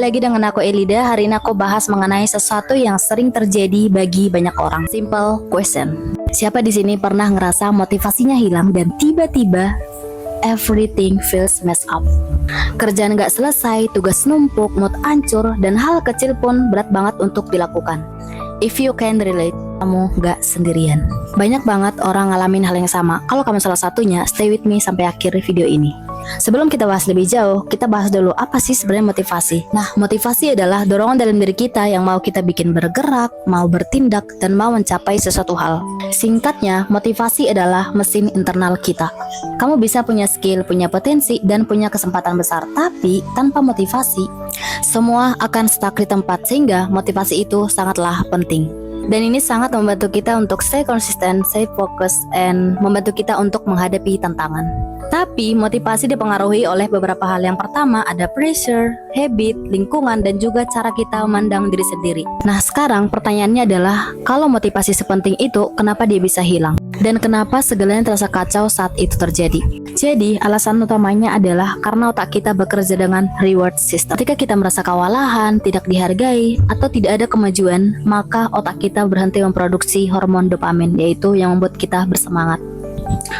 lagi dengan aku Elida. Hari ini aku bahas mengenai sesuatu yang sering terjadi bagi banyak orang. Simple question. Siapa di sini pernah ngerasa motivasinya hilang dan tiba-tiba everything feels messed up? Kerjaan gak selesai, tugas numpuk, mood hancur, dan hal kecil pun berat banget untuk dilakukan. If you can relate, kamu gak sendirian. Banyak banget orang ngalamin hal yang sama. Kalau kamu salah satunya, stay with me sampai akhir video ini. Sebelum kita bahas lebih jauh, kita bahas dulu apa sih sebenarnya motivasi. Nah, motivasi adalah dorongan dalam diri kita yang mau kita bikin bergerak, mau bertindak, dan mau mencapai sesuatu hal. Singkatnya, motivasi adalah mesin internal kita. Kamu bisa punya skill, punya potensi, dan punya kesempatan besar, tapi tanpa motivasi, semua akan stuck di tempat, sehingga motivasi itu sangatlah penting. Dan ini sangat membantu kita untuk stay konsisten, stay fokus, and membantu kita untuk menghadapi tantangan. Tapi motivasi dipengaruhi oleh beberapa hal. Yang pertama ada pressure, habit, lingkungan, dan juga cara kita memandang diri sendiri. Nah sekarang pertanyaannya adalah, kalau motivasi sepenting itu, kenapa dia bisa hilang? Dan kenapa segalanya terasa kacau saat itu terjadi? Jadi alasan utamanya adalah karena otak kita bekerja dengan reward system. Ketika kita merasa kewalahan, tidak dihargai, atau tidak ada kemajuan, maka otak kita berhenti memproduksi hormon dopamin, yaitu yang membuat kita bersemangat.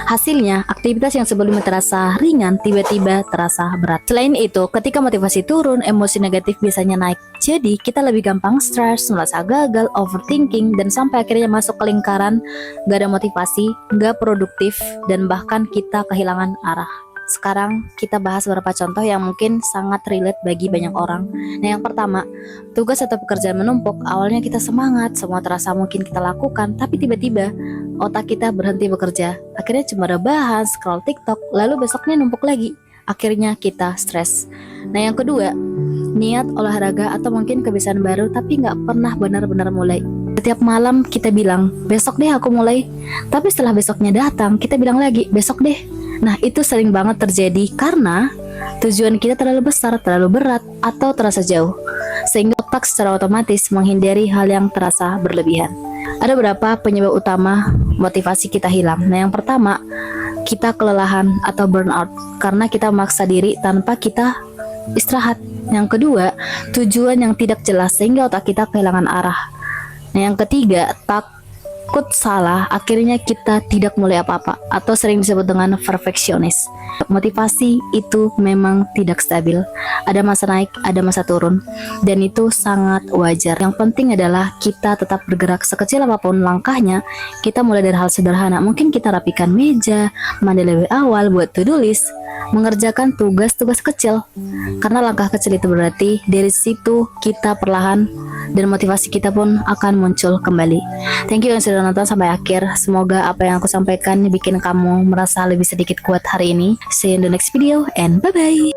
Hasilnya, aktivitas yang sebelumnya terasa ringan tiba-tiba terasa berat. Selain itu, ketika motivasi turun, emosi negatif biasanya naik. Jadi, kita lebih gampang stres, merasa gagal, overthinking, dan sampai akhirnya masuk ke lingkaran gak ada motivasi, gak produktif, dan bahkan kita kehilangan arah. Sekarang kita bahas beberapa contoh yang mungkin sangat relate bagi banyak orang. Nah yang pertama, tugas atau pekerjaan menumpuk. Awalnya kita semangat, semua terasa mungkin kita lakukan, tapi tiba-tiba otak kita berhenti bekerja. Akhirnya cuma rebahan, scroll TikTok, lalu besoknya numpuk lagi. Akhirnya kita stres. Nah yang kedua, niat olahraga atau mungkin kebiasaan baru tapi gak pernah benar-benar mulai. Setiap malam kita bilang, besok deh aku mulai. Tapi setelah besoknya datang, kita bilang lagi, besok deh. Nah itu sering banget terjadi karena tujuan kita terlalu besar, terlalu berat, atau terasa jauh, sehingga otak secara otomatis menghindari hal yang terasa berlebihan. Ada beberapa penyebab utama motivasi kita hilang. Nah yang pertama, kita kelelahan atau burnout karena kita memaksa diri tanpa kita istirahat. Yang kedua, tujuan yang tidak jelas sehingga otak kita kehilangan arah. Nah yang ketiga, takut salah, akhirnya kita tidak mulai apa-apa, atau sering disebut dengan perfeksionis. Motivasi itu memang tidak stabil, ada masa naik, ada masa turun, dan itu sangat wajar. Yang penting adalah kita tetap bergerak sekecil apapun langkahnya. Kita mulai dari hal sederhana, mungkin kita rapikan meja, mandi lebih awal, buat to-do list, mengerjakan tugas-tugas kecil, karena langkah kecil itu berarti dari situ kita perlahan dan motivasi kita pun akan muncul kembali. Thank you yang sudah nonton sampai akhir. Semoga apa yang aku sampaikan bikin kamu merasa lebih sedikit kuat hari ini. See you in the next video and bye bye.